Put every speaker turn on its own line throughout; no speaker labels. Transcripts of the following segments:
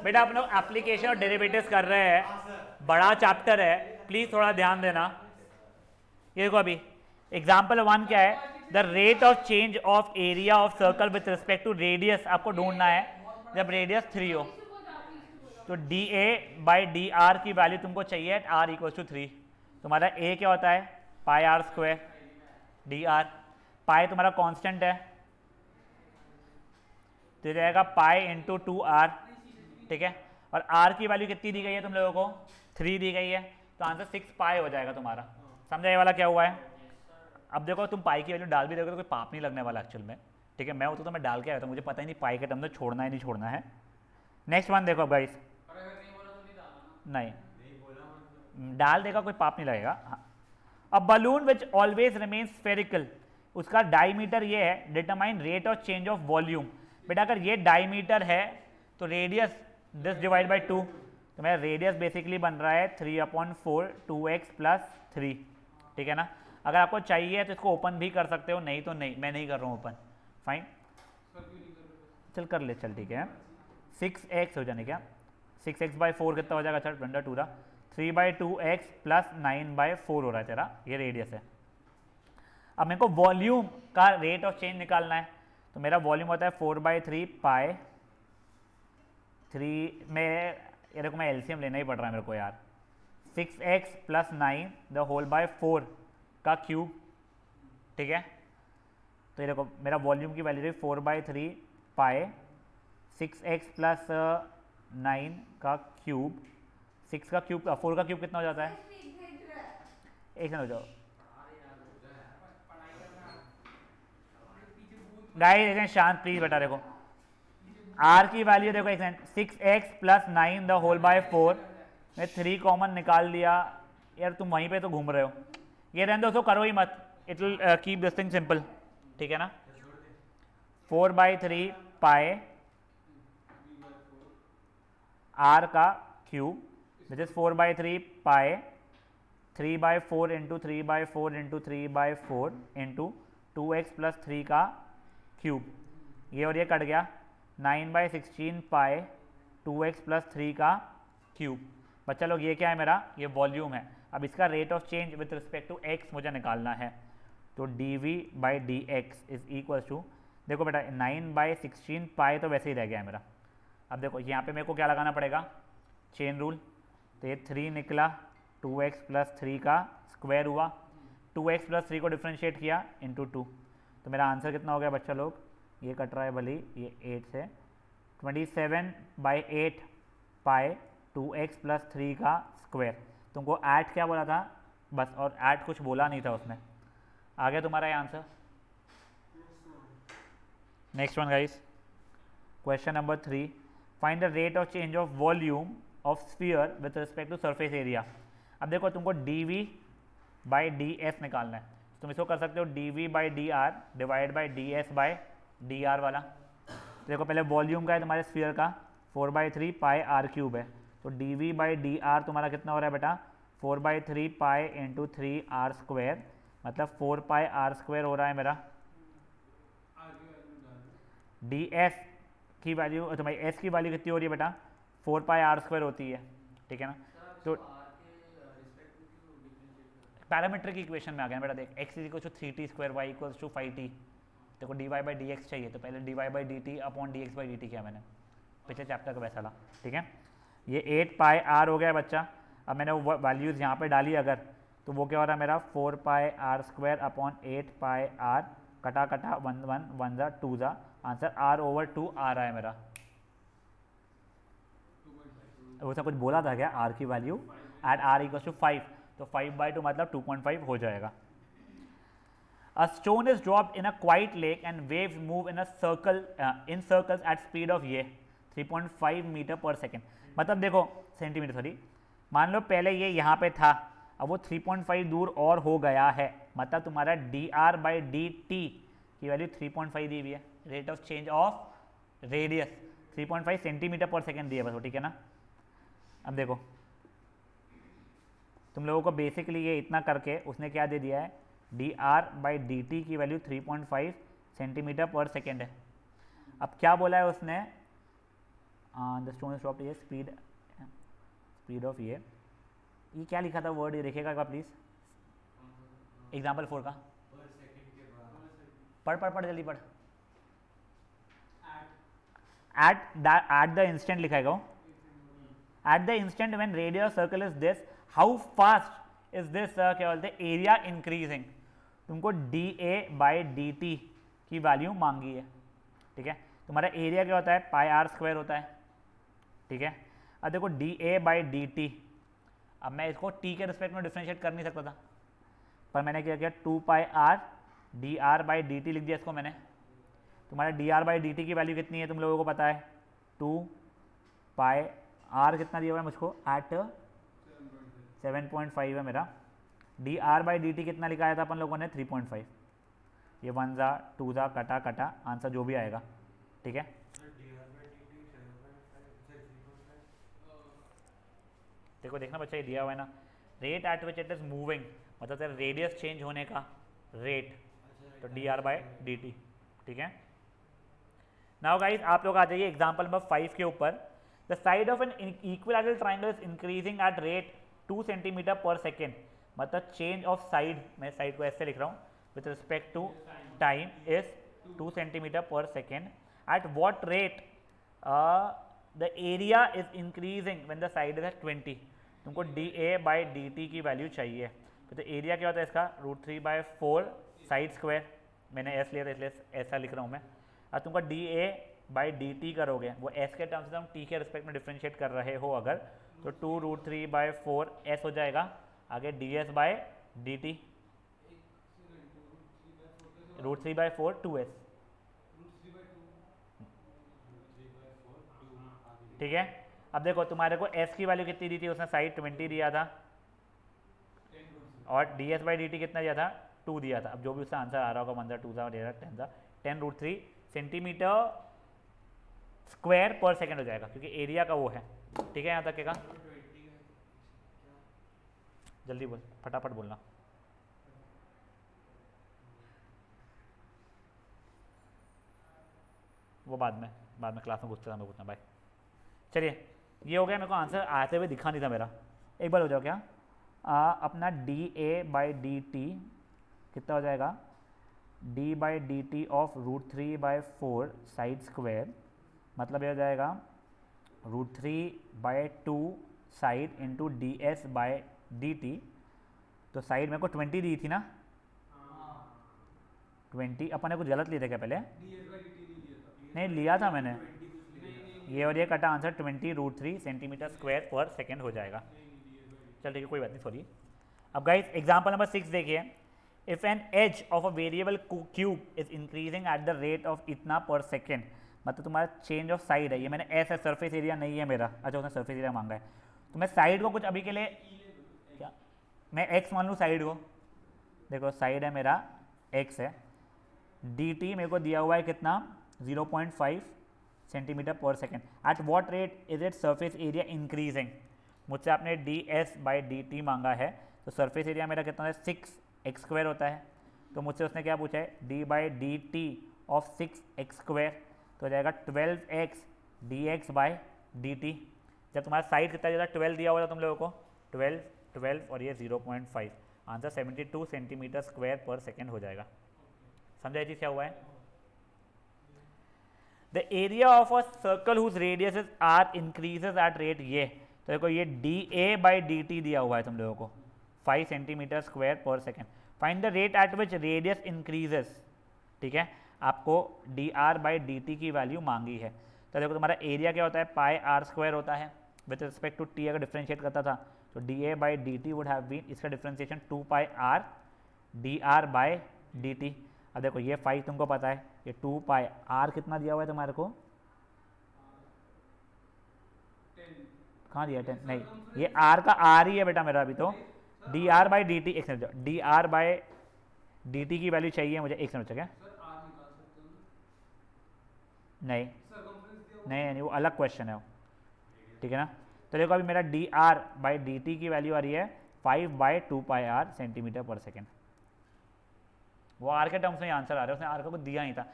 बेटा अपन लोग एप्लीकेशन और डेरिवेटिव्स कर रहे हैं, बड़ा चैप्टर है, प्लीज थोड़ा ध्यान देना। ये देखो अभी एग्जाम्पल 1 क्या है, the rate of change of area of circle with respect to radius आपको ढूंढना है जब रेडियस 3 हो। तो D A by D R की वैल्यू तुमको चाहिए एट आर इक्वल टू 3। तुम्हारा ए क्या होता है, पाई आर स्क्वायर, डी आर पाई तुम्हारा कांस्टेंट है तो जाएगा पाई इंटू 2r, ठीक है। और r की वैल्यू कितनी दी गई है तुम लोगों को, 3 दी गई है, तो आंसर 6 पाई हो जाएगा तुम्हारा। समझा ये वाला क्या हुआ है। अब देखो तुम पाई की वैल्यू डाल भी दोगे तो कोई पाप नहीं लगने वाला एक्चुअल में, ठीक है। मैं होता तो मैं डाल के आया था, मुझे पता ही नहीं पाई के टर्म में छोड़ना है नहीं छोड़ना है। नेक्स्ट वन देखो गाइस, नहीं डाल देगा कोई पाप नहीं लगेगा। हाँ, a balloon which always remain spherical, उसका डायमीटर ये है, determine rate of change of volume. बेटा अगर ये डायमीटर है तो रेडियस दिस डिवाइड बाई 2, तो मेरा रेडियस बेसिकली बन रहा है 3/4 2x प्लस 3, ठीक है ना। अगर आपको चाहिए तो इसको ओपन भी कर सकते हो, नहीं तो नहीं, मैं नहीं कर रहा हूँ ओपन, फाइन चल कर ले, चल ठीक है। 6x हो जाने क्या, 6x/4 कितना हो जाएगा, चल 22 रहा, 3/2x प्लस 9/4 हो रहा है तेरा, ये रेडियस है। अब मेरे को वॉल्यूम का रेट ऑफ चेंज निकालना है, तो मेरा वॉल्यूम होता है 4/3 पाई 3 में, ये देखो मैं एलसीएम लेना ही पड़ रहा है मेरे को यार, 6x plus 9 the whole by 4 का क्यूब, ठीक है। तो ये देखो मेरा वॉल्यूम की वैल्यू 4/3 पाई 6x प्लस 9 का क्यूब, 6 का क्यूब 4 का क्यूब कितना हो जाता है, एक सेकंड हो जाओ गाइस, शांत प्लीज बेटा। देखो r की वैल्यू देखो एक second, 6x plus 9 the whole by 4 में 3 कॉमन निकाल लिया, यार तुम वहीं पे तो घूम रहे हो, ये रहने दो, उसको करो ही मत, it will keep this thing simple, ठीक है ना। 4/3 पाए r का क्यूब विच इज 4/3 पाए 3/4 into 3/4 into 3/4 into 2x plus 3 का क्यूब, ये और ये कट गया, 9/16 पाए 2x प्लस 3 का क्यूब। बच्चा लोग ये क्या है मेरा, ये वॉल्यूम है। अब इसका rate of change with respect to x मुझे निकालना है, तो dv/dx इज इक्वल टू, देखो बेटा 9/16 पाए तो वैसे ही रह गया है मेरा। अब देखो यहाँ पे मेरे को क्या लगाना पड़ेगा, चेन रूल, तो ये 3 निकला, 2x प्लस 3 का स्क्वायर हुआ, 2x प्लस 3 को डिफ्रेंशिएट किया इंटू 2, तो मेरा आंसर कितना हो गया बच्चा लोग, ये कट रहा है भली ये 8 से, 27/8 पाए 2x प्लस 3 का स्क्वायर। तुमको ऐड क्या बोला था बस, और ऐड कुछ बोला नहीं था उसमें। आ गया तुम्हारा ये answer. Next one guys, question number 3, find the rate of change of volume of sphere with respect to surface area. अब देखो तुमको dv/ds निकालना है, तुम इसको कर सकते हो dv/dr डिवाइड बाई ds/dr वाला। तो देखो पहले वॉल्यूम का है तुम्हारे स्फीयर का, 4/3 पाई r क्यूब है, तो dv/dr तुम्हारा कितना हो रहा है बेटा, 4/3 पाई इंटू 3r स्क्वायर, मतलब 4 पाई r स्क्वायर हो रहा है मेरा। ds की वैल्यू तुम्हारी s की वैल्यू कितनी हो रही है बेटा, 4 पाई r स्क्वायर होती है, ठीक है ना। तो पैरामीट्रिक इक्वेशन में आ गया बेटा, देख x is equal to 3t square y equals to 5t, देखो dy/dx चाहिए, तो पहले dy/dt अपॉन dx/dt किया मैंने, पिछले चैप्टर का वैसा था, ठीक है। ये 8 पाई r हो गया बच्चा। अब मैंने वो वैल्यूज़ यहाँ पे डाली अगर, तो वो क्या हो रहा है मेरा, 4 पाई r स्क्वायर अपॉन 8 पाई r, कटा कटा 1 1 1 जा 2 जा, आंसर r/2 आ रहा है मेरा। वैसा कुछ बोला था क्या, r की value at r equals to 5, तो 5/2 मतलब 2.5 हो जाएगा। A stone is dropped in a quiet lake and waves move in a circle in circles at speed of ये 3.5 मीटर पर सेकेंड, मतलब देखो सेंटीमीटर सॉरी, मान लो पहले ये यहाँ पे था, अब वो 3.5 दूर और हो गया है, मतलब तुम्हारा dr/dt की वैल्यू 3.5 दी हुई है, rate of change of radius 3.5 centimetre पर सेकेंड दी है बस, ठीक है ना। अब देखो तुम लोगों को बेसिकली ये इतना करके उसने क्या दे दिया है, dr/dt की वैल्यू 3.5 सेंटीमीटर पर सेकेंड है। अब क्या बोला है उसने, द स्टोन इज ड्रॉप्ड, ये स्पीड ऑफ ये क्या लिखा था वर्ड, ये देखेगा क्या प्लीज, एग्जाम्पल 4 का पढ़ जल्दी पढ़। एट द इंस्टेंट लिखाएगा, at the instant when radius circle is this, how fast is this क्या बोलते हैं एरिया इंक्रीजिंग। तुमको d A by D T की वैल्यू मांगी है, ठीक है। तुम्हारा एरिया क्या होता है, पाई आर स्क्वायर होता है, ठीक है। अब देखो D A by D t, अब मैं इसको टी के रिस्पेक्ट में डिफ्रेंशिएट कर नहीं सकता था, पर मैंने क्या किया, 2 pi r d are by D t लिख दिया इसको मैंने। तुम्हारा d are by D T की वैल्यू कितनी है तुम लोगों को पता है, 2 पाई आर कितना दिया हुआ है मुझको, एट 7.5 है मेरा। D R by D T कितना लिखाया था अपन लोगों ने, 3.5। ये 1 जा 2 जा कटा कटा आंसर जो भी आएगा, ठीक है। देखो देखना बच्चा, ये दिया हुआ है ना, rate at which it is moving, मतलब तेरा रेडियस चेंज होने का रेट, तो d are by D T, ठीक है। नाउ गाइस आप लोग आ जाइए एग्जाम्पल नंबर 5 के ऊपर। The side of an equilateral triangle is increasing at rate 2 centimetre पर सेकेंड, मतलब चेंज ऑफ साइड, मैं साइड को ऐसे लिख रहा हूँ, with respect to time is 2 centimetre पर second. At what rate the area is increasing when the side is at 20। तुमको d A by D T की वैल्यू चाहिए, तो एरिया क्या होता है इसका, √3/4 साइड स्क्वायर, मैंने एस लिया था इसलिए ऐसा लिख रहा हूँ मैं। अब तुमको d A by D T करोगे, वो एस के टर्म्स से हम टी के रिस्पेक्ट में डिफ्रेंशिएट कर रहे हो अगर, तो 2√3/4 एस हो जाएगा, आगे D S by D T, √3/4 2s, ठीक है। अब देखो तुम्हारे को s की वैल्यू कितनी दी थी उसने, साइड 20 दिया था, और D S by D T कितना दिया था, 2 दिया था। अब जो भी उसका आंसर आ रहा होगा 1 2 10 था, 10√3 सेंटीमीटर स्क्वायर पर सेकेंड हो जाएगा, क्योंकि एरिया का वो है, ठीक है। यहाँ तक का जल्दी बोल, फटाफट बोलना। वो बाद में क्लास में पूछते था मैं, पूछना भाई। चलिए ये हो गया, मेरे को आंसर आते हुए दिखा नहीं था मेरा, एक बार हो जाओ क्या, अपना D A by D T कितना हो जाएगा, D by D T of √3/4 side square, मतलब ये हो जाएगा √3/2 side into D S by D T. तो साइड मेरे को 20 दी थी ना, 20 अपन ने कुछ गलत लिए थे क्या पहले, नहीं लिया था मैंने, ये और ये कटा आंसर 20√3 सेंटीमीटर स्क्वायर पर सेकेंड हो जाएगा। चल ठीक है, कोई बात नहीं, सॉरी। अब गाइस एग्जांपल नंबर 6 देखिए, if an edge of a variable cube is increasing at the rate of इतना पर सेकेंड, मतलब तुम्हारा चेंज ऑफ साइड है, ये मैंने एस है, सरफेस एरिया नहीं है मेरा, अच्छा उसने सरफेस एरिया मांगा है, तो मैं साइड को कुछ अभी के लिए क्या, मैं एक्स मान लूँ साइड को, देखो साइड है मेरा एक्स है, डी टी मेरे को दिया हुआ है कितना, 0.5 सेंटीमीटर पर second. At what rate is it surface area increasing, मुझसे आपने D S by D T मांगा है, तो सरफेस एरिया मेरा कितना है, 6x² होता है, तो मुझसे उसने क्या पूछा है, D by D T of 6x², तो हो जाएगा 12x dx by D T. जब तुम्हारा साइड कितना दिया था, 12 दिया हुआ था तुम लोगों को, 12 और ये 0.5, आंसर 72 सेंटीमीटर स्क्वायर पर सेकेंड हो जाएगा। समझा ये चीज़ क्या हुआ है। The area of a circle whose radius is R increases at rate, ये तो देखो ये D A by D T दिया हुआ है तुम लोगों को, 5 सेंटीमीटर स्क्वायर पर second. Find the rate at which radius increases, ठीक है, आपको D are by D T की वैल्यू मांगी है। तो देखो तुम्हारा एरिया क्या होता है, पाई आर स्क्वायर होता है, विथ रिस्पेक्ट टू टी अगर डिफ्रेंशिएट करता था तो D A by D t would have been, इसका differentiation 2 pi r d are by D t. अब देखो ये 5 तुमको पता है, ये 2 पाई आर कितना दिया हुआ है तुम्हारे को, कहाँ दिया 10, नहीं ये आर का आर ही है बेटा मेरा अभी, तो d are by D t, एक second, d are by D T की वैल्यू चाहिए मुझे, एक सेकंड क्या, नहीं नहीं वो अलग क्वेश्चन है, ठीक है ना। तो देखो अभी मेरा D R by D T की वैल्यू आ रही है 5/2 पाई आर सेंटीमीटर पर सेकेंड, वो आर के टर्म्स में आंसर आ रहा है, उसने आर को दिया नहीं था।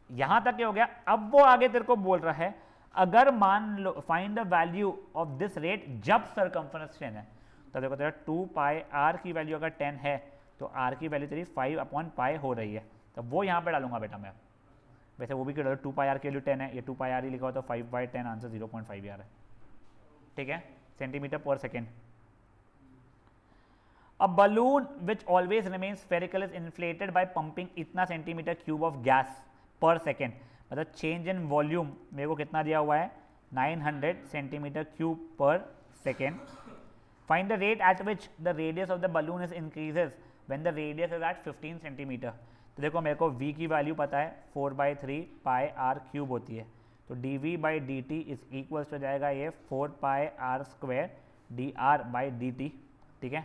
यहाँ तक क्या हो गया, अब वो आगे तेरे को बोल रहा है अगर मान लो find the value of this rate जब सरकमफरेंस 10 है, तो देखो तेरा 2 पाई आर की वैल्यू अगर 10 है तो आर की वैल्यू तेरी 5/पाई हो रही है, तो वो यहाँ पे डालूंगा बेटा मैं। वैसे वो भी क्यों 2 पाई आर की वैल्यू 10 है, ये 2 पाई आर ही लिखा हो तो 5/10 आंसर 0.5 आ रहा है, ठीक है, सेंटीमीटर पर second. A balloon which always remains spherical is inflated by pumping इतना सेंटीमीटर क्यूब ऑफ गैस पर सेकेंड, मतलब चेंज इन वॉल्यूम मेरे को कितना दिया हुआ है 900 सेंटीमीटर क्यूब पर second. Find the rate at which the radius of the balloon is increases when the radius is at 15 centimetre. तो देखो मेरे को v की वैल्यू पता है 4/3 पाई आर क्यूब होती है, तो dv/dt इज इक्वल्स हो जाएगा ये 4 पाई आर स्क्वायर dr/dt, ठीक है।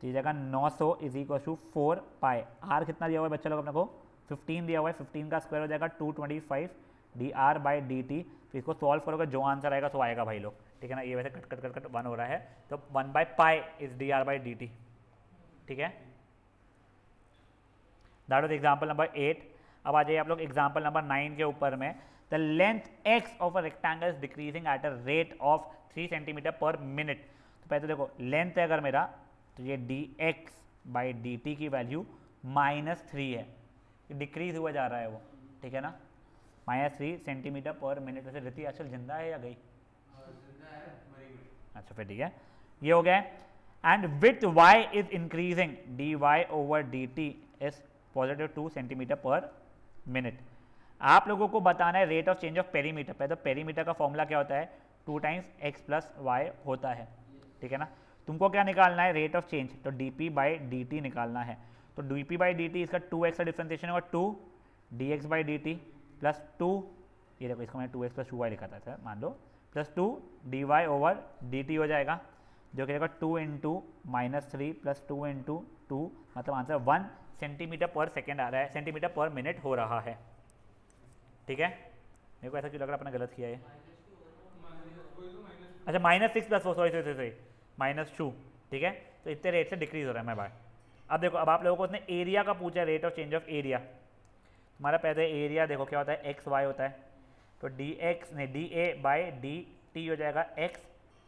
तो ये जगह 900 is equal to 4 pi R कितना दिया हुआ है बच्चा लोग अपने को 15 दिया हुआ है, 15 का स्क्वायर हो जाएगा 225 dr/dt। तो इसको सॉल्व करोगे जो आंसर आएगा सो आएगा भाई लोग, ठीक है ना। ये वैसे कट कट कट कट 1 हो रहा है, तो 1/पाई इज dr/dt, ठीक है। That was example number 8। अब आ जाइए आप लोग एग्जांपल नंबर 9 के ऊपर में। The length x of a rectangle is decreasing at a rate of 3 centimetre पर मिनट। तो पहले तो देखो लेंथ है अगर मेरा, तो ये dx/dt की वैल्यू -3 है, डिक्रीज हुआ जा रहा है वो, ठीक है ना, -3 सेंटीमीटर पर मिनट। वैसे रिति आजकल जिंदा है या गई? अच्छा फिर ठीक है, ये हो गया। And with y is increasing dy/dt is +2 centimetre पर मिनट। आप लोगों को बताना है rate of change of perimeter. पहले तो पेरीमीटर का फॉर्मूला क्या होता है 2 टाइम्स x + y होता है, ठीक है ना। तुमको क्या निकालना है रेट ऑफ चेंज, तो dp/dt निकालना है। तो dp/dt इसका 2x का डिफ्रेंसिएशन होगा 2 dx/dt प्लस 2, ये देखो इसको मैंने 2x + 2y लिखा था सर मान लो, प्लस 2 dy/dt हो जाएगा, जो कि देखो 2 × -3 प्लस 2 × 2, मतलब आंसर 1 सेंटीमीटर पर सेकेंड आ रहा है, सेंटीमीटर पर मिनट हो रहा है, ठीक है। मेरे को ऐसा क्यों लग रहा है अपना गलत किया है। अच्छा -6 प्लस सॉरी -2, ठीक है। तो इतने रेट से डिक्रीज हो रहा है मैं बाय। अब देखो अब आप लोगों को उसने एरिया का पूछा है, rate of change of area. तुम्हारा पहले एरिया देखो क्या होता है एक्स वाई होता है, तो dA/dt हो जाएगा x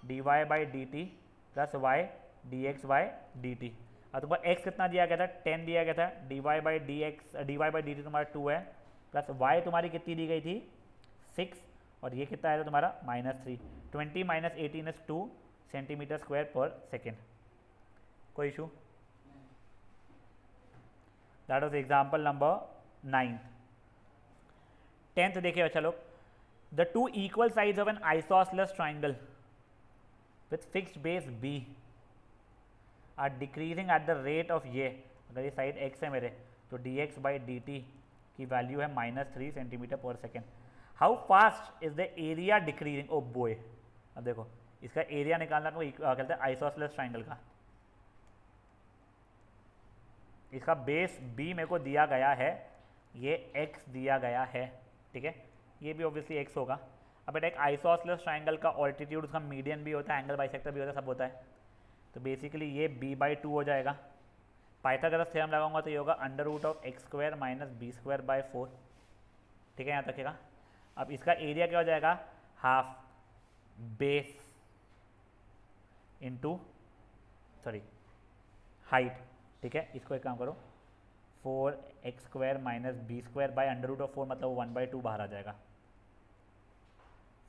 dy/dt plus y dx/dt। अब तुम्हारा x कितना दिया गया था 10 दिया गया था, dy/dt तुम्हारा 2 है, प्लस y तुम्हारी कितनी दी गई थी 6, और ये कितना आया था तुम्हारा -3। 20 - 18 इज 2 सेंटीमीटर स्क्वायर पर सेकेंड। कोई issue? That was example number 9। 10th देखिए बच्चा लोग, the two equal sides of an isosceles triangle with fixed base b are decreasing at the rate of, ये अगर ये साइड x है मेरे, तो dx/dt की वैल्यू है -3 सेंटीमीटर पर second. How fast is the area decreasing? Oh boy, अब देखो इसका एरिया निकालना तो कहते हैं आइसोसेलेस ट्राइंगल का। इसका बेस b मेरे को दिया गया है, ये x दिया गया है, ठीक है, ये भी ऑब्वियसली x होगा। अब बेटा एक आइसोसेलेस ट्राइंगल का ऑल्टीट्यूड उसका मीडियन भी होता है, एंगल बाइसेक्टर भी होता है, सब होता है। तो बेसिकली ये b/2 हो जाएगा। पाइथागोरस थ्योरम लगाऊंगा तो ये होगा √x² - b²/4, ठीक है, यहाँ तक। अब इसका एरिया क्या हो जाएगा हाफ बेस इंटू हाइट, ठीक है। इसको एक काम करो 4x² - b²/√4, मतलब 1/2 बाहर आ जाएगा,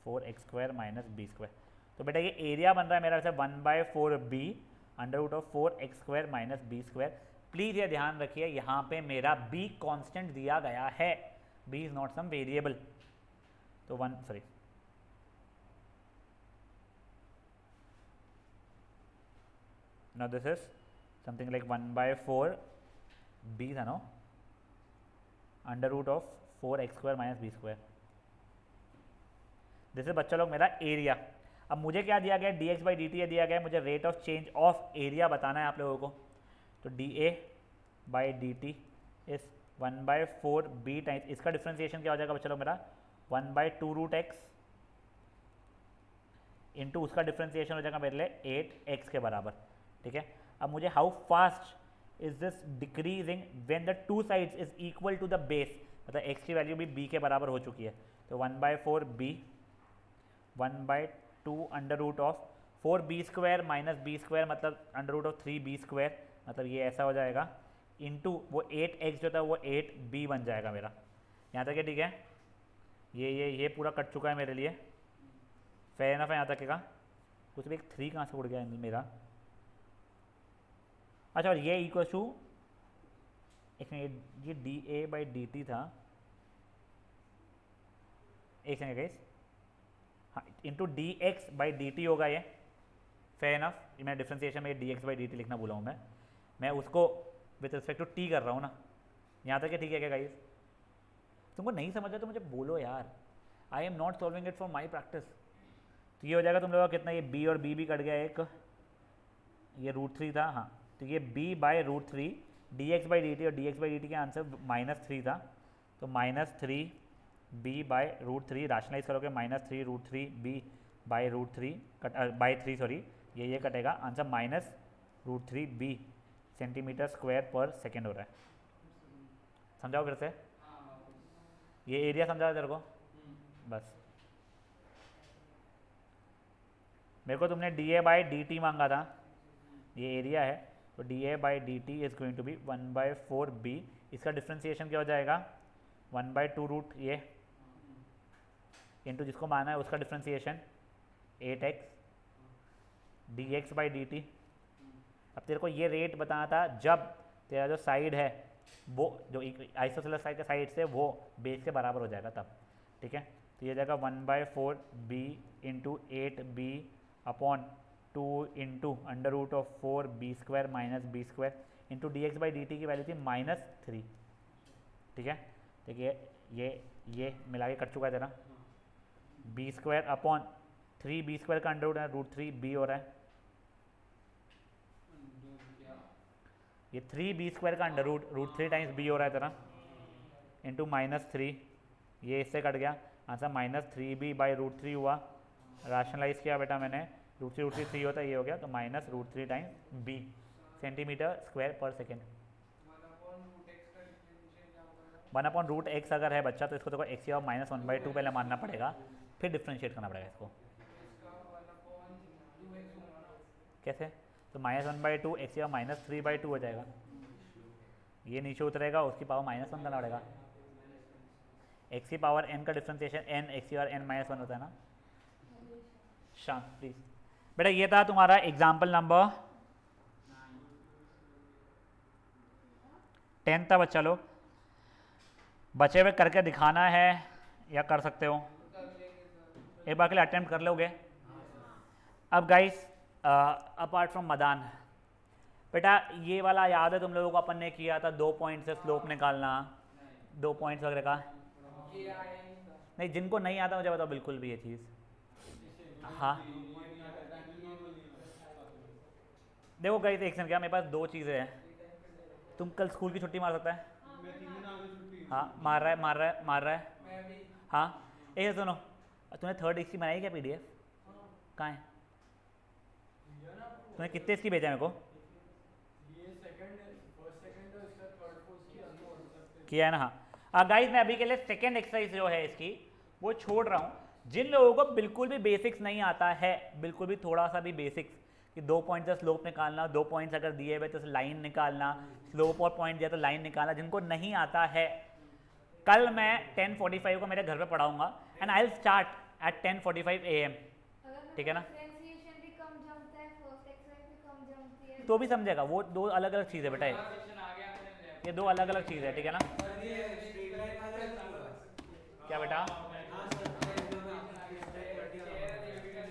4x² - b²। तो बेटा ये एरिया बन रहा है मेरा वैसे 1/4b √4x² - b²। प्लीज़ ये ध्यान रखिए यहाँ पे मेरा b कांस्टेंट दिया गया है, b is not some variable. तो now this is something like 1/4b था no, √4x² - b²। This is बच्चा लोग मेरा एरिया। अब मुझे क्या दिया गया dx/dt दिया गया है, मुझे rate of change of area बताना है आप लोगों को। तो dA/dt इज 1/4b टाइम्स, इसका डिफ्रेंसिएशन क्या हो जाएगा बच्चा लोग मेरा 1/2√x इंटू उसका डिफ्रेंसिएशन हो जाएगा मेरे लिए 8x के बराबर, ठीक है। अब मुझे how fast is this decreasing when the two sides is equal to the base, मतलब x की वैल्यू भी b के बराबर हो चुकी है, तो 1/4b 1/2 under root of 4b² minus b² मतलब अंडर रूट ऑफ 3b², मतलब ये ऐसा हो जाएगा, इंटू वो 8x जो था वो 8b बन जाएगा मेरा। यहाँ तक है ठीक है, ये पूरा कट चुका है मेरे लिए, फेयर इनफ है यहाँ तक का। कुछ भी एक 3 कहाँ से उड़ गया मेरा। अच्छा, और ये इक्वल टू एक मिनट, ये dA/dt था, एक सेकेंड गाइस, हाँ, इंटू dx/dt होगा ये, फेयर इनफ। मैं डिफ्रेंसिएशन में dx/dt लिखना भूला हूँ मैं उसको विथ रिस्पेक्ट टू t कर रहा हूँ ना, यहाँ तक है ठीक है क्या गाइस? तुमको नहीं समझ रहा तो मुझे बोलो यार, I am not solving it for my practice. तो ये हो जाएगा तुम लोगों का कितना, ये b और b भी कट गया एक, ये √3 था, हाँ, तो ये b/√3 dx/dt, और dx/dt के आंसर -3 था, तो -3b/√3 रैशनलाइज करोगे, -3√3b/√3 3 सॉरी, ये कटेगा, आंसर -√3b सेंटीमीटर स्क्वायर पर सेकेंड हो रहा है। समझाओ फिर से, ये एरिया समझा तेरे को? बस मेरे को तुमने dA/dt मांगा था, ये एरिया है, तो dA/dt is going to be 1/4b। इसका डिफ्रेंसिएशन क्या हो जाएगा, 1/2 रूट ये इंटू जिसको माना है उसका डिफ्रेंसिएशन 8x dx/dt। अब तेरे को ये रेट बताना था जब तेरा जो साइड है वो जो आइसोसेलेस साइड के साइड से वो बेस के बराबर हो जाएगा तब, ठीक है। तो ये जाएगा 1/4b into 8b upon 2 into under root of 4b² minus b² into dx/dt की वैल्यू थी -3, ठीक है। देखिए ये मिला के कट चुका है तेरा, b² अपॉन 3b² का अंडर रूट है √3b हो रहा है, ये 3b² का अंडर रूट √3 टाइम्स b हो रहा है तेरा, इंटू -3, ये इससे कट गया, आंसर -3b/√3 हुआ। राशनलाइज किया बेटा मैंने, √3 3 होता है, ये हो गया, तो -√3 टाइम्स b सेंटीमीटर स्क्वायर पर सेकेंड। 1/√x अगर है बच्चा तो इसको देखो x और -1/2 पहले मानना पड़ेगा, फिर डिफ्रेंशिएट करना पड़ेगा इसको। कैसे? तो -1/2 x या -3/2 हो जाएगा, ये नीचे उतरेगा, उसकी पावर -1 करना पड़ेगा। x की पावर n का डिफ्रेंसिएशन n x और n-1 होता है ना। शांत प्लीज बेटा, ये था तुम्हारा एग्जाम्पल नंबर 10 था बच्चा लोग। बचे हुए करके दिखाना है या कर सकते हो? एक बार के लिए अटेम्प्ट कर लोगे? अब गाइस अपार्ट फ्रॉम मदान, बेटा ये वाला याद है तुम लोगों को, अपन ने किया था 2 पॉइंट से स्लोप निकालना, 2 पॉइंट्स वगैरह का? नहीं, जिनको नहीं आता मुझे बताओ बिल्कुल भी ये चीज़। हाँ देखो गाइस, एक सेकंड, क्या मेरे पास 2 चीज़ें हैं। तुम कल स्कूल की छुट्टी मार सकता है? हाँ मार रहा है, मार रहा है, मार रहा है। हाँ एक सुनो, तूने 3rd इसकी बनाई क्या PDF? कहाँ है? तूने कितने इसकी भेजा मेरे को? किया है ना? हाँ गाइस, मैं अभी के लिए सेकेंड एक्सरसाइज जो है इसकी वो छोड़ रहा हूँ। जिन लोगों को बिल्कुल भी बेसिक्स नहीं आता है, बिल्कुल भी थोड़ा सा भी बेसिक्स, कि 2 पॉइंट से स्लोप निकालना, 2 पॉइंट्स अगर दिए हुए तो लाइन निकालना, स्लोप और पॉइंट दिया तो लाइन निकालना, जिनको नहीं आता है, कल मैं 10:45 को मेरे घर पे पढ़ाऊंगा and I will start at 10:45 AM, ठीक है ना? तो भी समझेगा, वो 2 अलग अलग चीज़ है बेटा, ये 2 अलग अलग चीज़ है, ठीक है ना? क्या बेटा?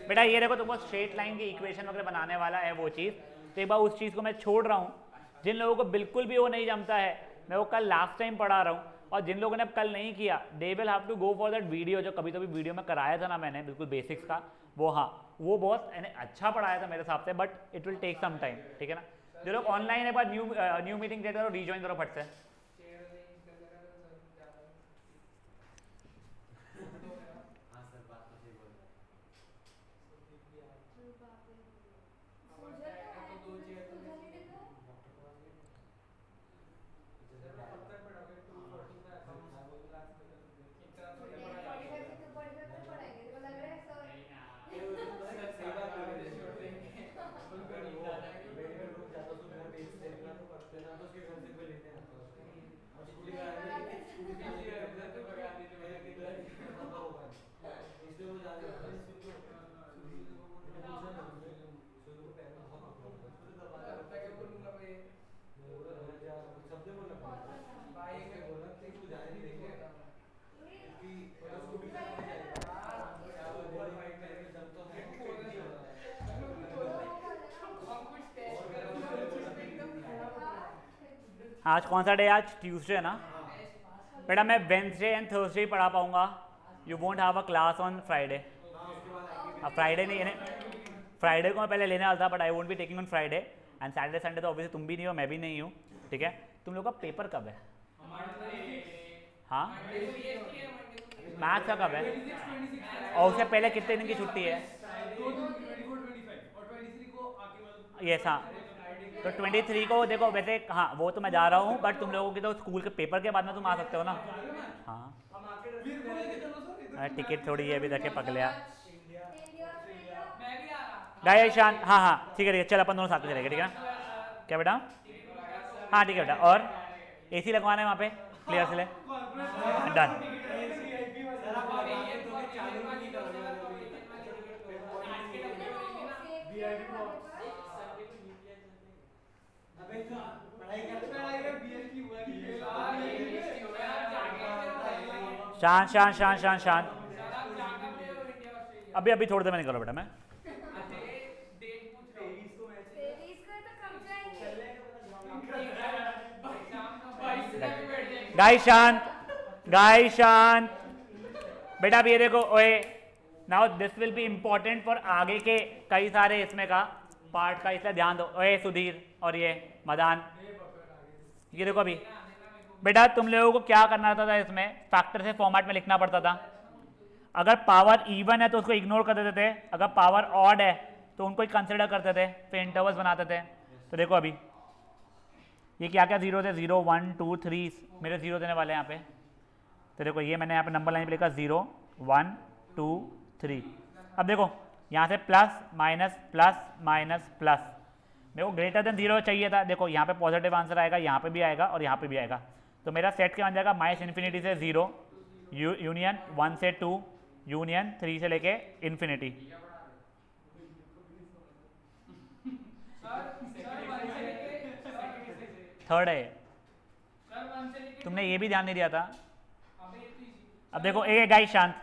बेटा ये देखो, तुमको स्ट्रेट लाइन की इक्वेशन वगैरह बनाने वाला है वो चीज़, तो एक बार उस चीज़ को मैं छोड़ रहा हूँ। जिन लोगों को बिल्कुल भी वो नहीं जमता है, मैं वो कल लास्ट टाइम पढ़ा रहा हूँ, और जिन लोगों ने अब कल नहीं किया, they will have to go for that video, जो कभी वीडियो में कराया था ना मैंने, बिल्कुल बेसिक्स का वो। हाँ वो बहुत अच्छा पढ़ाया था मेरे हिसाब से, but it will take some time, ठीक है ना? जो लोग ऑनलाइन है, बाद न्यू मीटिंग देते हो, रीजॉइन करो फट से। आज कौन सा डे? आज ट्यूसडे है ना बेटा। मैं वेंसडे एंड थर्सडे ही पढ़ा पाऊंगा। You won't have a class on Friday. अब फ्राइडे नहीं है, फ्राइडे को मैं पहले लेने वाला था, but I won't be taking on Friday and Saturday Sunday तो ऑब्वियसली तुम भी नहीं हो, मैं भी नहीं हूँ, ठीक है। तुम लोग का पेपर कब है? हाँ, मैथ्स का कब है? और उससे पहले कितने दिन की छुट्टी है? यस हाँ, तो 23 को देखो वैसे, हाँ वो तो मैं जा रहा हूँ, बट तुम लोगों की तो स्कूल के पेपर के बाद में तुम आ सकते हो ना। हाँ टिकट थोड़ी है अभी तक के पकलिया। गाइस शांत, हाँ हाँ ठीक है चल, अपन दोनों साथ में चलेंगे, ठीक है ना? क्या बेटा? हाँ ठीक है बेटा। और एसी लगवाना है वहाँ पे क्लियर से ले, डन। शांत शांत शांत शांत शांत। अभी अभी थोड़ी देर में निकलो बेटा मैं। गाइस शांत, गाइस शांत। बेटा अब ये देखो, ओए now this will be important for आगे के कई सारे इसमें का पार्ट का, इसलिए ध्यान दो। ओए सुधीर और ये मदान, ये देखो अभी बेटा तुम लोगों को क्या करना था इसमें, फैक्टर से फॉर्मेट में लिखना पड़ता था। अगर पावर इवन है तो उसको इग्नोर कर देते थे, अगर पावर ऑड है तो उनको ही कंसिडर करते थे, फिर इंटरवल्स बनाते थे। तो देखो अभी ये क्या क्या जीरो थे, 0 1 2 3 मेरे जीरो देने वाले हैं यहाँ पे। तो देखो ये मैंने यहाँ पे नंबर लाइन पे लिखा 0 1 2 3। अब देखो यहाँ से plus minus plus minus plus, मेरे को ग्रेटर देन 0 चाहिए था। देखो यहाँ पे पॉजिटिव आंसर आएगा, यहाँ पे भी आएगा और यहाँ पे भी आएगा। तो मेरा सेट क्या बन जाएगा, माइनस इन्फिनिटी से 0 यूनियन 1 से 2 यूनियन 3 से लेके इन्फिनिटी। थर्ड है, तुमने ये भी ध्यान नहीं दिया था। अब देखो एक गाइस शांत,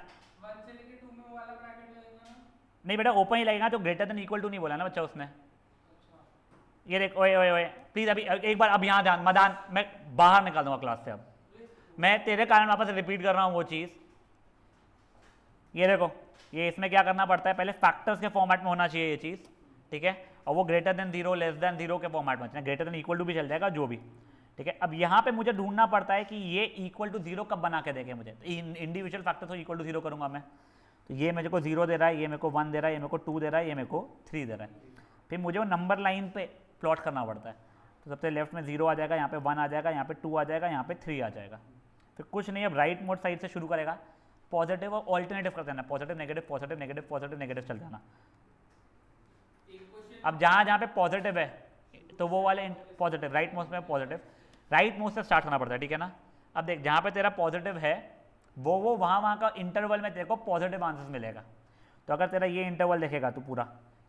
नहीं बेटा ओपन ही लगेगा, तो ग्रेटर देन इक्वल टू नहीं बोला ना बच्चा उसने। ये देख, ओए ओए ओए प्लीज अभी एक बार, अब यहाँ ध्यान मदान, मैं बाहर निकाल दूंगा क्लास से। अब मैं तेरे कारण वापस रिपीट कर रहा हूँ वो चीज़। ये देखो ये इसमें क्या करना पड़ता है, पहले फैक्टर्स के फॉर्मेट में होना चाहिए ये चीज़, ठीक है। और वो ग्रेटर देन 0 लेस देन 0 के फॉर्मेट में, ग्रेटर देन इक्वल टू भी चल जाएगा जो भी, ठीक है। अब यहाँ पे मुझे ढूंढना पड़ता है कि ये इक्वल टू 0 कब बना के देखे मुझे, तो इंडिविजुअल फैक्टर तो इक्वल टू 0 करूँगा मैं। तो ये मेरे को 0 दे रहा है, ये मेरे को 1 दे रहा है, ये मेरे को 2 दे रहा है, ये मेरे को 3 दे रहा है। फिर मुझे वो नंबर लाइन पे प्लॉट करना पड़ता है। तो सबसे लेफ्ट में 0 आ जाएगा, यहाँ पे 1 आ जाएगा, यहाँ पे 2 आ जाएगा, यहाँ पे 3 आ जाएगा। फिर कुछ नहीं, अब राइट मोड साइड से शुरू करेगा, पॉजिटिव और ऑल्टरनेटिव कर देना, positive negative positive negative positive negative चल जाना। अब जहाँ जहाँ पे पॉजिटिव है तो वो वाले पॉजिटिव, राइट मोस्ट में पॉजिटिव, राइट मोस्ट से स्टार्ट करना पड़ता है, ठीक है ना। अब देख जहाँ पे तेरा पॉजिटिव है वो वहाँ का इंटरवल में तेरे को पॉजिटिव आंसर मिलेगा। तो अगर तेरा ये इंटरवल देखेगा तो पूरा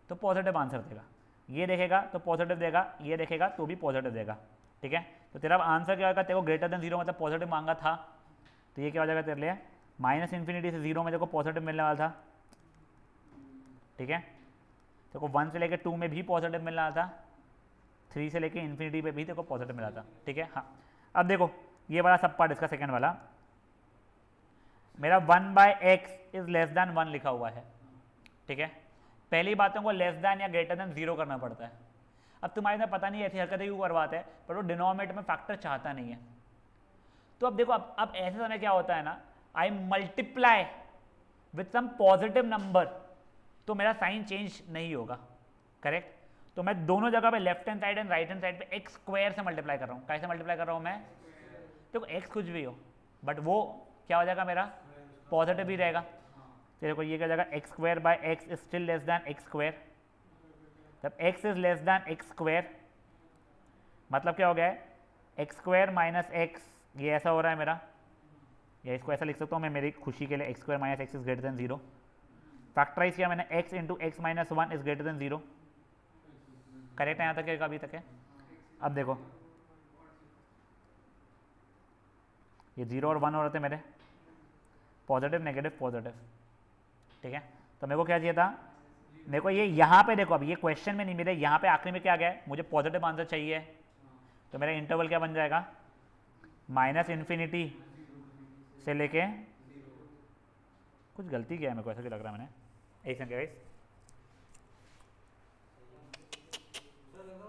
तो पॉजिटिव आंसर देगा, ये देखेगा तो पॉजिटिव देगा, ये देखेगा तो भी पॉजिटिव देगा, ठीक है। तो तेरा आंसर क्या होगा, तेरे को ग्रेटर देन 0 मतलब पॉजिटिव मांगा था, तो ये क्या हो जाएगा तेरे लिए, माइनस इन्फिनिटी से 0 में देखो पॉजिटिव मिलने वाला था, ठीक है। देखो 1 से लेकर 2 में भी पॉजिटिव मिल रहा था, 3 से लेकर इन्फिनिटी पे भी देखो पॉजिटिव मिला था, ठीक है। हाँ अब देखो ये वाला सब पार्ट, इसका सेकंड वाला मेरा 1/x इज लेस दैन 1 लिखा हुआ है, ठीक है। पहली बातों को लेस दैन या ग्रेटर दैन 0 करना पड़ता है। अब तुम्हारे में पता नहीं ऐसी हरकतें क्यों करवाते हैं, पर वो डिनोमिनेटर में फैक्टर चाहता नहीं है। तो अब देखो अब ऐसे समय क्या होता है ना, I multiply with some positive number, तो मेरा साइन चेंज नहीं होगा, करेक्ट। तो मैं दोनों जगह पे left hand side and right hand side पे एक्स स्क्वायर से मल्टीप्लाई कर रहा हूँ। कैसे मल्टीप्लाई कर रहा हूँ मैं, देखो एक्स कुछ भी हो बट वो क्या हो जाएगा मेरा पॉजिटिव ही रहेगा। तो देखो ये क्या हो जाएगा, x square by x is still less than x square, जब x is less than x square मतलब क्या हो गया है, एक्स स्क्वायर माइनस एक्स, ये ऐसा हो रहा है मेरा, या इसको ऐसा लिख सकता हूँ मैं मेरी खुशी के लिए, X square minus X is greater than 0। Factorise किया मैंने, x into X minus 1 is greater than 0, correct है यहाँ तक है, अभी तक है। अब देखो ये 0 और 1 हो रहे थे मेरे, पॉजिटिव नेगेटिव पॉजिटिव, ठीक है। तो मेरे को क्या चाहिए था, मेरे को ये यहाँ पे देखो, अब ये क्वेश्चन में नहीं मिले, यहाँ पे आखिरी में क्या गया है, मुझे पॉजिटिव आंसर चाहिए, तो मेरा इंटरवल क्या बन जाएगा, माइनस इन्फिनिटी से लेके, कुछ गलती किया है मेरे को ऐसा क्यों लग रहा है मैंने, एक सेकंड गाइस,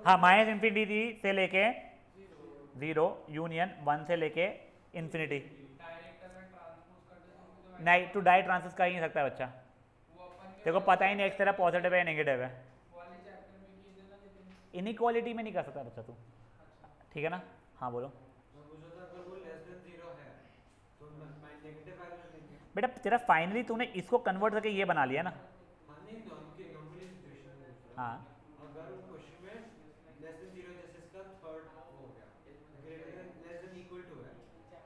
हाँ माइनस इन्फिनिटी से लेके 0 यूनियन 1 से लेके इन्फिनिटी। नहीं, टू डाई ट्रांसपोज कर ही नहीं सकता बच्चा, देखो पता ही नहीं एक तरह पॉजिटिव है या नेगेटिव है, इनइक्वालिटी में नहीं कर सकता बच्चा तू, ठीक है ना। हाँ बोलो बेटा, तेरा फाइनली तूने इसको कन्वर्ट करके ये बना लिया ना। हाँ
अगर क्वेश्चन में लेस देन 0 जैसे इसका थर्ड हो गया, greater than less than equal to है,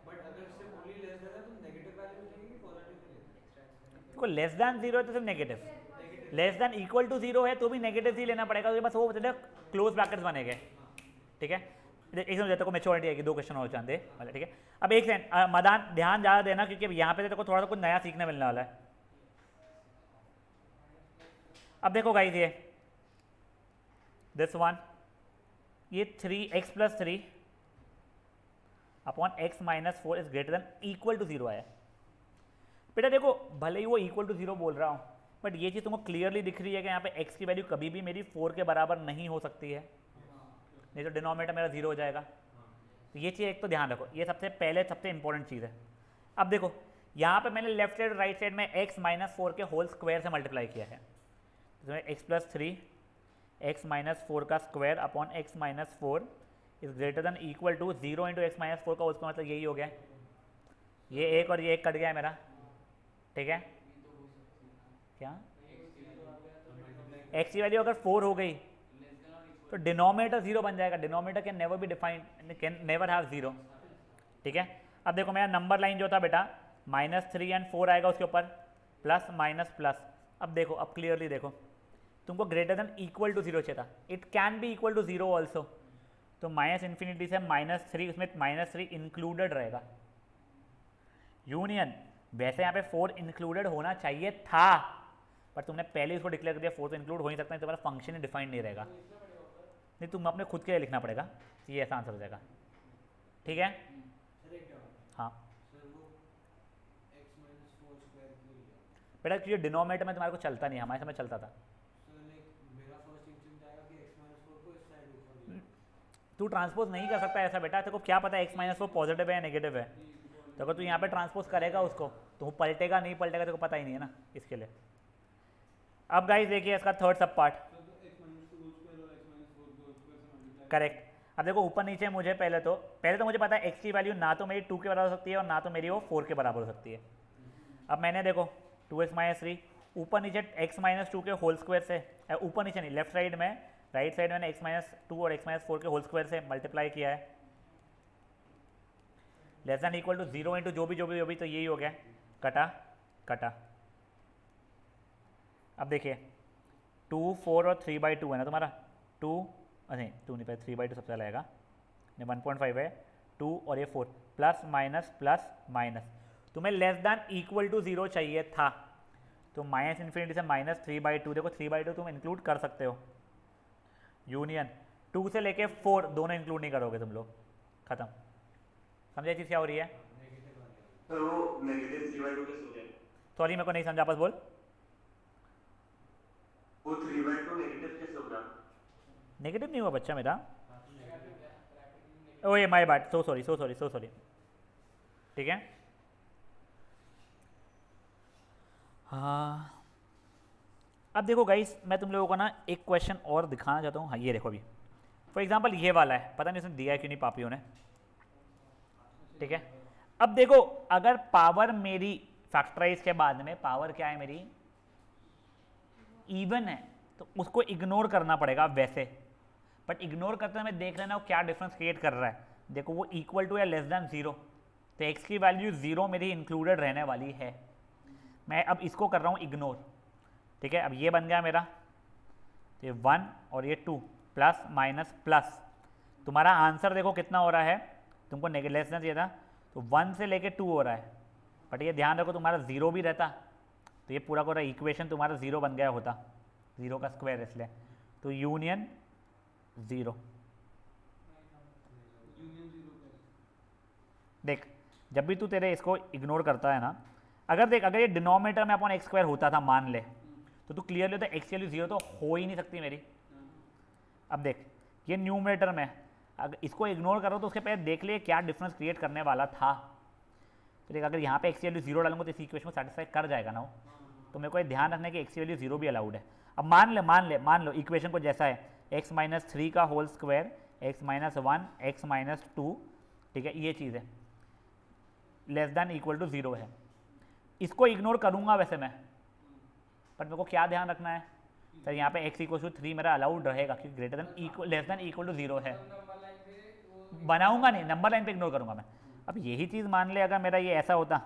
बट अगर सिर्फ ओनली लेस देन है तो नेगेटिव वैल्यू मिलेगी कि पॉजिटिव मिलेगी?
देखो लेस दैन 0 है तो सिर्फ negative, less than equal to 0 है तो भी नेगेटिव ही लेना पड़ेगा, तो बस वो तेरे क्लोज ब्रैकेट्स बनेंगे, ठीक है। एक समझ को मेच्योरिटी आएगी, 2 क्वेश्चन और चाहते वाले, ठीक है। अब एक सेकंड मदान ध्यान ज़्यादा देना, क्योंकि यहाँ पे तेरे को थोड़ा सा कुछ नया सीखने मिलने वाला है। अब देखो गाइस, ये दिस वन, ये 3x plus 3 upon x minus 4 is greater than equal to 0 आया। बेटा देखो भले ही वो इक्वल टू 0 बोल रहा हूँ, बट ये चीज़ तुमको क्लियरली दिख रही है कि यहाँ पे x की वैल्यू कभी भी मेरी 4 के बराबर नहीं हो सकती है, नहीं तो डिनोमिनेटर मेरा 0 हो जाएगा। तो ये चीज़ एक तो ध्यान रखो, ये सबसे पहले सबसे इंपॉर्टेंट चीज़ है। अब देखो यहाँ पे मैंने लेफ्ट साइड राइट साइड में x माइनस 4 के होल स्क्वायर से मल्टीप्लाई किया है, तो x प्लस 3 x माइनस 4 का square upon x minus 4 is greater than equal to 0 into X minus 4 का उसका मतलब यही हो गया, ये एक और ये एक कट गया है मेरा, ठीक है। क्या x की वैल्यू अगर 4 हो गई तो डिनोमिनेटर 0 बन जाएगा, denominator can never be defined, can never have 0, ठीक है। अब देखो मेरा नंबर लाइन जो था बेटा -3 एंड 4 आएगा उसके ऊपर, प्लस माइनस प्लस। अब देखो, अब क्लियरली देखो, तुमको ग्रेटर देन इक्वल टू 0 चाहिए था, it can be equal to 0 also, तो माइनस इन्फिनिटी से -3, उसमें -3 इंक्लूडेड रहेगा, यूनियन वैसे यहाँ पे 4 इंक्लूडेड होना चाहिए था, पर तुमने पहले उसको डिक्लेयर कर दिया 4 तो इंक्लूड हो नहीं सकता, तुम्हारा फंक्शन ही डिफाइंड नहीं रहेगा, नहीं तुम अपने खुद के लिए लिखना पड़ेगा, ये ऐसा आंसर हो जाएगा, ठीक है। हाँ बेटा क्योंकि डिनोमिनेटर में तुम्हारे को चलता नहीं, हमारे समय चलता था। तू ट्रांसपोज नहीं कर सकता ऐसा बेटा, तेरे को क्या पता x माइनस 4 पॉजिटिव है या नेगेटिव है, तो अगर तू यहाँ पे ट्रांसपोज करेगा उसको तो वो पलटेगा नहीं पलटेगा, तेरे को पता ही नहीं है ना, इसके लिए। अब गाइस देखिए इसका थर्ड सब पार्ट, करेक्ट। अब देखो ऊपर नीचे मुझे पहले तो मुझे पता है x की वैल्यू ना तो मेरी 2 के बराबर हो सकती है और ना तो मेरी वो 4 के बराबर हो सकती है। अब मैंने देखो 2x माइनस 3 ऊपर नीचे x माइनस 2 के होल स्क्वायर से, ऊपर नीचे नहीं लेफ्ट साइड में, राइट साइड में मैंने x माइनस 2 और x माइनस 4 के होल स्क्वायर से मल्टीप्लाई किया है, less than equal to 0 into जो भी तो यही हो गया, कटा कटा। अब देखिए 2 4 और 3/2 है ना तुम्हारा, 2 नहीं 2 नहीं, 3/2 सबसे पहले आएगा, 1.5 है, 2 और ये 4 प्लस माइनस प्लस माइनस, तुम्हें लेस दैन इक्वल टू 0 चाहिए था, तो माइनस इन्फिनिटी से -3/2, देखो 3/2 तुम इंक्लूड कर सकते हो, यूनियन 2 से लेके 4 दोनों इंक्लूड नहीं करोगे तुम लोग, खत्म। समझे चीज़ क्या हो रही है?
सर वो नेगेटिव 3/2 कैसे हो गया?
सॉरी मेरे को नहीं समझा, बस बोल।
वो 3/2 नेगेटिव कैसे हो गया?
नेगेटिव नहीं हुआ बच्चा मेरा, ओए माय बैड, सो सॉरी, ठीक है। हाँ अब देखो गाइस, मैं तुम लोगों को ना एक क्वेश्चन और दिखाना चाहता हूँ। हाँ ये देखो अभी फॉर एग्जांपल ये वाला है, पता नहीं उसने दिया है क्यों नहीं पापियों ने, ठीक है। अब देखो अगर पावर मेरी फैक्टराइज के बाद में पावर क्या है मेरी, इवन है, तो उसको इग्नोर करना पड़ेगा वैसे, बट इग्नोर करते हुए देख लेना वो क्या डिफरेंस क्रिएट कर रहा है। देखो वो इक्वल टू या लेस दैन 0, तो x की वैल्यू 0 मेरी इंक्लूडेड रहने वाली है, मैं अब इसको कर रहा हूँ इग्नोर, ठीक है। अब ये बन गया मेरा, तो ये 1 और ये 2 प्लस माइनस प्लस, तुम्हारा आंसर देखो कितना हो रहा है, तुमको लेस देन चाहिए था, तो 1 से लेके 2 हो रहा है, बट ये ध्यान रखो तुम्हारा 0 भी रहता तो ये पूरा पूरा इक्वेशन तुम्हारा 0 बन गया होता, 0 का स्क्वायर इसलिए, तो यूनियन 0, देख जब भी तू तेरे इसको इग्नोर करता है ना, अगर देख अगर ये डिनोमिनेटर में अपॉन एक्स स्क्वायर होता था मान ले, तो तू क्लियरली होता एक्स की वैल्यू जीरो तो हो ही नहीं सकती मेरी। अब देख ये न्यूमरेटर में, अगर इसको इग्नोर करो तो उसके पहले देख ले क्या डिफरेंस क्रिएट करने वाला था। तो देख अगर यहाँ पे एक्स की वैल्यू जीरो डालूंगा तो इस इक्वेशन को सेटिस्फाई कर जाएगा ना वो। तो मेरे को ये ध्यान रखना है कि एक्स की वैल्यू जीरो भी अलाउड है। अब मान लो इक्वेशन को जैसा है एक्स माइनस थ्री का whole square X minus one X minus two, ठीक है ये चीज़ है less than equal to zero है। इसको इग्नोर करूंगा वैसे मैं, पर मेरे को क्या ध्यान रखना है सर यहाँ पे x इक्वल टू थ्री मेरा अलाउड रहेगा क्योंकि greater than equal less than equal to zero है। बनाऊंगा नहीं, नंबर लाइन पे इग्नोर करूंगा मैं। अब यही चीज़ मान ले अगर मेरा ये ऐसा होता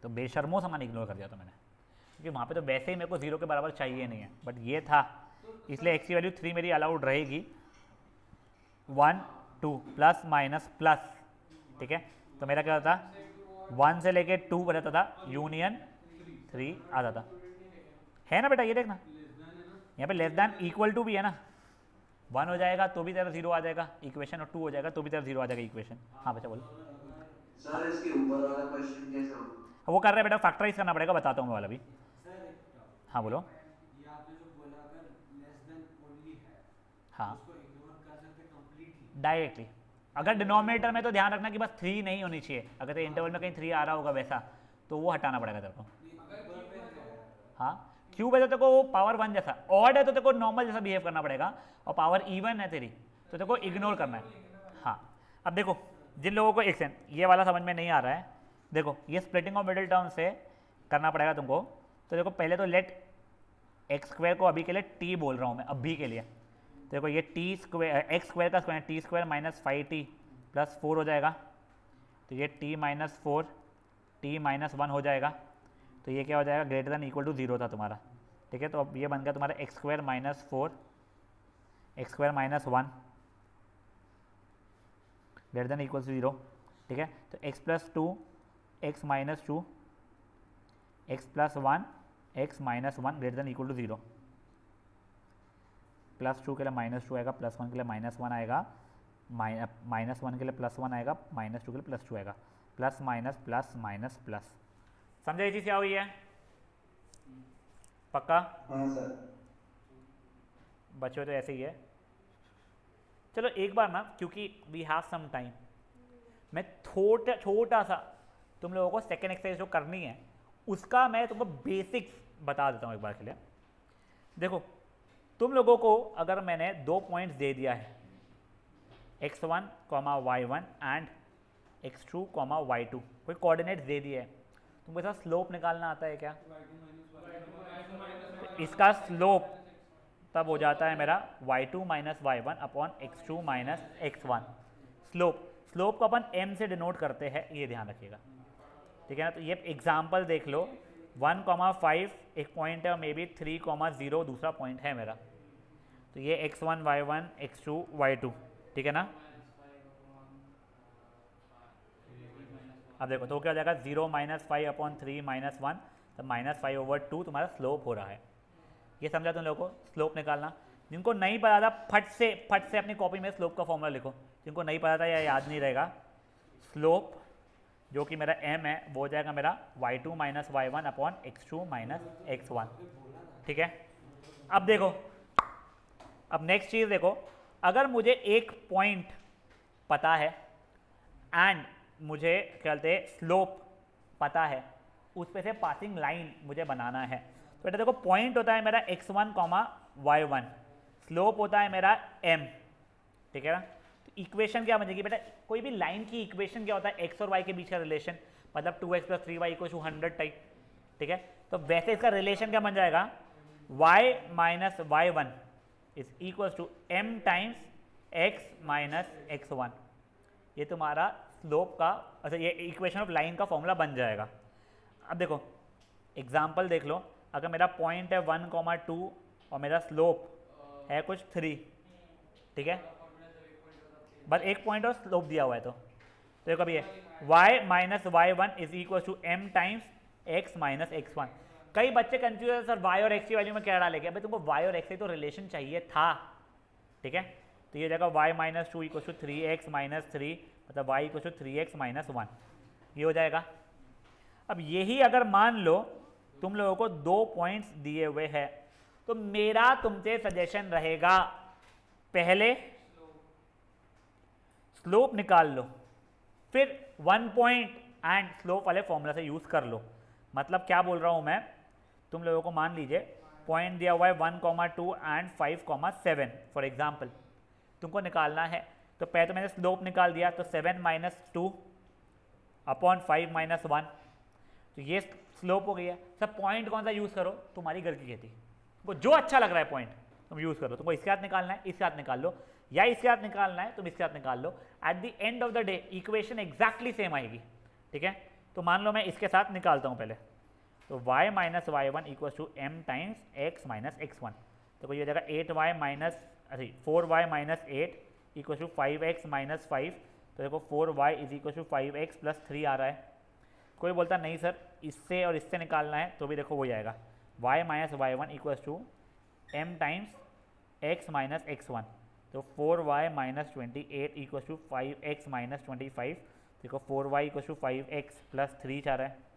तो बेशर्मों सामान इग्नोर कर दिया था मैंने, क्योंकि वहाँ पे तो वैसे ही मेरे को जीरो के बराबर चाहिए नहीं है, बट ये था इसलिए x की वैल्यू थ्री मेरी अलाउड रहेगी। One two plus minus plus, ठीक है तो मेरा क्या होता वन से लेके टू बजाता था यूनियन थ्री आ जाता है ना बेटा। ये देखना यहाँ पे लेस देन इक्वल टू भी है ना, वन हो जाएगा तो भी तेरा जीरो आ जाएगा इक्वेशन और टू हो जाएगा तो भी तेरा जीरो आ जाएगा इक्वेशन। हाँ बच्चा बोलो
सर इसके ऊपर वाला क्वेश्चन कैसे होगा?
वो कर रहे हैं बेटा, फैक्टराइज करना पड़ेगा, बताता हूँ मैं वाला भी।
सर एक doubt।
हाँ बोलो।
ये आपने जो बोला अगर लेस देन ओनली है,
हाँ
उसको इग्नोर कर सकते कंप्लीटली
डायरेक्टली, अगर डिनोमिनेटर में तो ध्यान रखना कि बस थ्री नहीं होनी चाहिए, अगर तो इंटरवल में कहीं थ्री आ रहा होगा वैसा तो वो हटाना पड़ेगा तेरे को। हाँ क्यूब है तो तेरे को वो पावर वन जैसा, ऑड है तो तेरे को नॉर्मल जैसा बिहेव करना पड़ेगा, और पावर इवन है तेरी तो तेरे को इग्नोर करना है। हाँ अब देखो जिन लोगों को एक सेकंड ये वाला समझ में नहीं आ रहा है, देखो ये स्प्लिटिंग ऑफ मिडिल टर्म से करना पड़ेगा तुमको। तो देखो पहले तो लेट एक्स स्क्वायर को अभी के लिए टी बोल रहा हूँ मैं अभी के लिए, तो देखो ये टी स्क्वायर एक्स स्क्वायर का square T square minus five T plus four हो जाएगा, तो ये T minus four T minus one हो जाएगा, तो ये क्या हो जाएगा greater than equal to zero था तुम्हारा, ठीक है। तो अब ये बन गया तुम्हारा X square minus four X square minus one greater than equal to zero, ठीक है। तो X plus two X minus two X plus one X minus one greater than equal to zero, plus two के लिए minus two आएगा, plus one के लिए minus one आएगा, minus one के लिए प्लस वन आएगा, माइनस टू के लिए प्लस टू आएगा, plus minus plus minus plus. समझे ये चीज़ क्या हुई है? पक्का?
हाँ सर।
बच्चों तो ऐसे ही है। चलो एक बार ना, क्योंकि वी हैव सम टाइम, मैं छोटा सा तुम लोगों को सेकेंड एक्सरसाइज जो करनी है उसका मैं तुमको बेसिक्स बता देता हूँ एक बार के लिए। देखो तुम लोगों को अगर मैंने दो पॉइंट्स दे दिया है x1, y1 and x2, y2, कोई कोऑर्डिनेट्स दे दिए है, तुमको इसका स्लोप निकालना आता है क्या? तो इसका स्लोप तब हो जाता है मेरा y2 minus y1 upon x2 minus x1। Slope को अपन m से डिनोट करते हैं, ये ध्यान रखिएगा, ठीक है ना। तो ये एग्जाम्पल देख लो 1,5 एक पॉइंट है और मे बी 3,0 दूसरा पॉइंट है मेरा, तो ये x1 y1 x2 y2, ठीक है ना। अब देखो तो क्या हो जाएगा 0 minus five upon three minus one, तो माइनस फाइव ओवर टू तुम्हारा स्लोप हो रहा है। ये समझा तुम लोगों को स्लोप निकालना। जिनको नहीं पता था फट से अपनी कॉपी में स्लोप का फॉर्मूला लिखो, जिनको नहीं पता था या याद नहीं रहेगा, स्लोप जो कि मेरा m है वो हो जाएगा मेरा y2 minus y1 upon x2 minus x1, ठीक है। अब देखो अब नेक्स्ट चीज़ देखो, अगर मुझे एक पॉइंट पता है एंड मुझे क्या कहते हैं स्लोप पता है, उस पे से पासिंग लाइन मुझे बनाना है, तो बेटा देखो पॉइंट होता है मेरा x1, y1, स्लोप होता है मेरा m, ठीक है ना। तो इक्वेशन क्या बनेगी बेटा, कोई भी लाइन की इक्वेशन क्या होता है x और y के बीच का रिलेशन, मतलब 2x plus 3y equal to 100 type, ठीक है। तो वैसे इसका रिलेशन क्या बन जाएगा y minus y1 is equal to m times x minus x1। ये तुम्हारा स्लोप का, अच्छा ये इक्वेशन ऑफ लाइन का फॉर्मूला बन जाएगा। अब देखो एग्जाम्पल देख लो, अगर मेरा पॉइंट है 1,2 और मेरा स्लोप है कुछ 3, ठीक है, बस एक पॉइंट और स्लोप दिया हुआ है, तो देखो अभी है y minus y1 is equal to m times x minus x1। कई बच्चे कंफ्यूज है सर y और x की वैल्यू में क्या डालेंगे, अभी तुमको y और x से तो रिलेशन चाहिए था, ठीक है। तो ये हो जाएगा y minus two equal to 3x minus 3, मतलब y इक्व टू 3x माइनस 1, ये हो जाएगा। अब यही अगर मान लो तुम लोगों को 2 पॉइंट्स दिए हुए हैं, तो मेरा तुमसे सजेशन रहेगा पहले स्लोप निकाल लो, फिर 1 पॉइंट एंड स्लोप वाले फॉर्मूला से यूज कर लो। मतलब क्या बोल रहा हूं मैं, तुम लोगों को मान लीजिए पॉइंट दिया हुआ है 1,2 एंड 5,7 फॉर एग्जाम्पल, तुमको निकालना है। तो पहले तो मैंने स्लोप निकाल दिया, तो 7 माइनस 2 अपॉन 5 माइनस 1, तो ये स्लोप हो गया। सब पॉइंट कौन सा यूज़ करो, तुम्हारी घर की खेती, तुमको जो अच्छा लग रहा है पॉइंट तुम यूज़ करो। तुमको इसके साथ निकालना है, इसके साथ निकाल लो, या इसके साथ निकालना है तुम इसके साथ निकाल लो। At the end of the day equation exactly same आएगी, ठीक है। तो मान लो मैं इसके साथ निकालता हूँ पहले, तो y minus y one equal to m times x minus x1, तो ये हो जाएगा 8y minus 4y minus 8 equal to 5x minus 5, तो देखो 4y is equal to 5x plus 3 आ रहा है। कोई बोलता नहीं सर इससे और इससे निकालना है, तो भी देखो वही आएगा y minus y one equal to m times x minus x1, तो 4y minus 28 equal to 5x minus 25, देखो 4y equal to 5x plus 3 आ रहा है।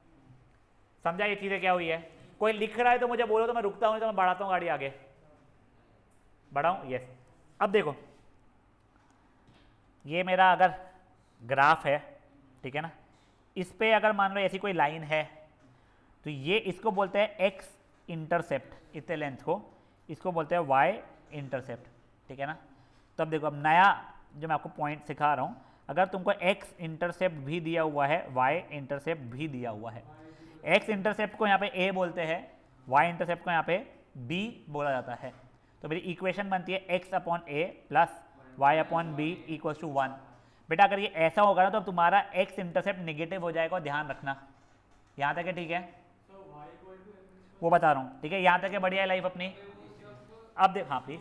समझा ये चीज़ें क्या हुई है? कोई लिख रहा है तो मुझे बोलो, तो मैं रुकता हूँ, तो मैं बढ़ाता हूँ गाड़ी आगे, बढ़ाऊँ, यस। अब देखो ये मेरा अगर ग्राफ है, ठीक है ना, इस पे अगर मान लो ऐसी कोई लाइन है, तो ये इसको बोलते हैं एक्स इंटरसेप्ट, इतने लेंथ को, इसको बोलते हैं वाई इंटरसेप्ट, ठीक है ना। तो अब देखो, अब नया जो मैं आपको पॉइंट सिखा रहा हूँ, अगर तुमको एक्स इंटरसेप्ट भी दिया हुआ है, वाई इंटरसेप्ट भी दिया हुआ है, एक्स इंटरसेप्ट को यहाँ पे ए बोलते हैं, वाई इंटरसेप्ट को यहाँ पे बी बोला जाता है, तो मेरी इक्वेशन बनती है x upon a plus y upon b equals to 1। बेटा अगर ये ऐसा होगा ना, तो तुम्हारा एक्स इंटरसेप्ट नेगेटिव हो जाएगा, ध्यान रखना। यहाँ तक है, ठीक है, वो बता रहा हूँ, ठीक है, यहाँ तक है, बढ़िया है लाइफ अपनी। अब देख, हाँ प्लीज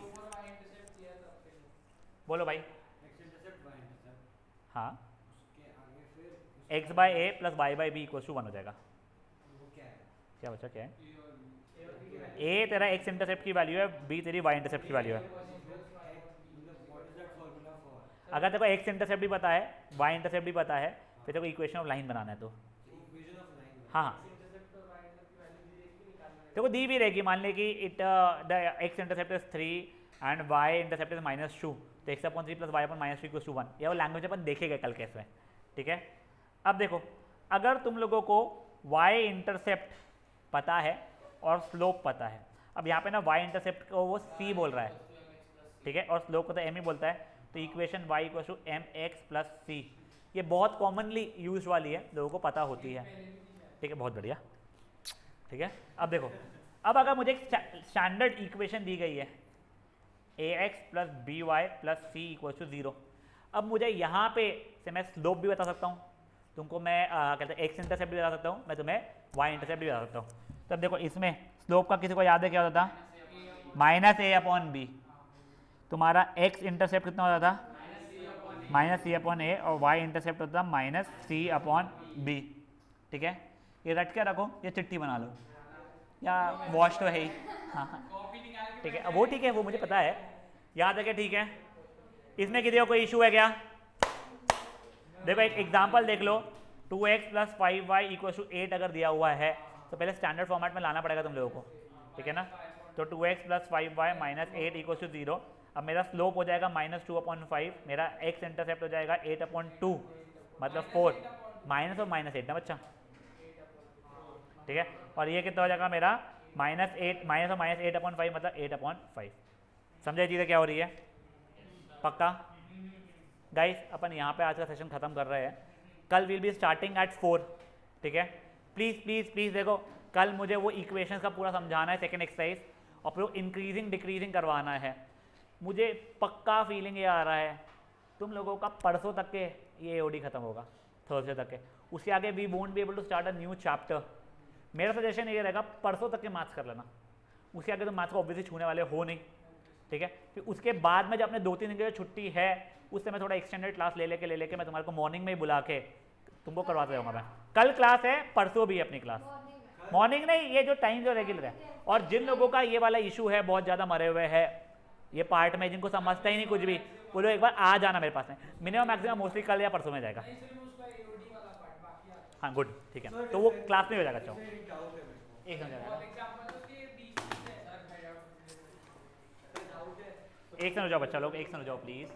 बोलो भाई। हाँ, x by a plus y by b equals to 1 हो जाएगा। क्या बचा, क्या है? ए तेरा एक्स इंटरसेप्ट की वैल्यू है, बी तेरी वाई इंटरसेप्ट की वैल्यू है। अगर तेरे को एक्स इंटरसेप्ट भी पता है, वाई इंटरसेप्ट भी पता है, फिर तेरे को इक्वेशन ऑफ लाइन बनाना है, तो हाँ तेरे को दी भी रहेगी। मान ले कि it the x intercept is 3 and y intercept is -2, तो x upon 3 plus y upon -2 equals to 1। ये वो लैंग्वेज अपन देखेगा कल कैसे, ठीक है। अब देखो, अगर तुम लोगों को वाई इंटरसेप्ट पता है और स्लोप पता है, अब यहाँ पे ना वाई इंटरसेप्ट को वो सी बोल रहा है, ठीक है, और स्लोप को तो एम ही बोलता है, तो equation y equal to m x plus c, ये बहुत कॉमनली यूज वाली है, लोगों को पता होती है, ठीक है, बहुत बढ़िया, ठीक है। अब देखो, अब अगर मुझे एक स्टैंडर्ड इक्वेशन दी गई है a x plus b y plus c equal to 0, अब मुझे यहाँ पे से मैं स्लोप भी बता सकता हूँ तुमको, मैं कहते हैं एक्स इंटरसेप्ट भी बता सकता हूँ, मैं तुम्हें वाई इंटरसेप्ट भी बता सकता हूँ। तब देखो इसमें स्लोप का किसी को याद है क्या होता था? माइनस ए अपॉन बी। तुम्हारा एक्स इंटरसेप्ट कितना होता था? माइनस सी अपॉन ए, और वाई इंटरसेप्ट होता था माइनस सी अपॉन बी, ठीक है। ये रट के रखो, ये चिट्ठी बना लो, या वॉश तो है ही, हाँ ठीक है, वो ठीक है, वो मुझे पता है, याद है क्या, ठीक है। इसमें किसी को कोई इशू है क्या? देखो एक एग्जांपल देख लो, 2x plus 5y equal to 8 अगर दिया हुआ है, तो पहले स्टैंडर्ड फॉर्मेट में लाना पड़ेगा तुम लोगों को, ठीक है ना। तो 2x plus 5y minus 8 equal to 0। अब मेरा स्लोप हो जाएगा -2/5, मेरा x इंटरसेप्ट हो जाएगा 8/2, मतलब 4, माइनस और -8 ना बच्चा, ठीक है। और ये कितना हो जाएगा मेरा -8, माइनस और -8/5 मतलब 8/5। समझे चीज़ें क्या हो रही है? पक्का गाइस, अपन यहाँ पे आज का सेशन खत्म कर रहे हैं, कल विल बी स्टार्टिंग एट 4, ठीक है। प्लीज़ प्लीज़ प्लीज़ देखो, कल मुझे वो इक्वेशंस का पूरा समझाना है, सेकंड एक्सरसाइज, और फिर इंक्रीजिंग डिक्रीजिंग करवाना है। मुझे पक्का फीलिंग ये आ रहा है तुम लोगों का परसों तक के ये एओडी खत्म होगा, थर्सडे तक के, उसके आगे we won't be able to start a new chapter. मेरा सजेशन ये रहेगा परसों तक के मैथ्स कर लेना, उसके आगे तो मैथ्स को ऑब्वियसली छूने वाले हो नहीं, ठीक है। फिर उसके बाद में जब अपने 2-3 दिन की जो छुट्टी है, उससे मैं थोड़ा एक्सटेंडेड क्लास ले लेके मैं तुम्हारे को मॉर्निंग में ही बुला के तुमको करवाता जाऊँगा। मैं कल क्लास है, परसों भी अपनी क्लास, मॉर्निंग नहीं, ये जो टाइम जो रेगुलर है। और जिन लोगों का ये वाला इशू है, बहुत ज़्यादा मरे हुए है ये पार्ट में, जिनको समझता ही नहीं कुछ भी, बोलो एक बार आ जाना मेरे पास में, मिनिमम मैक्सिमम मोस्टली कल या परसों में जाएगा। हाँ गुड, ठीक है, तो वो क्लास में हो जाएगा। अच्छा
एक डाउट है मेरे को,
एक समझ जाएगा,
डाउट है
एक समझ जाओ बच्चा लोग, एक समझ जाओ प्लीज़।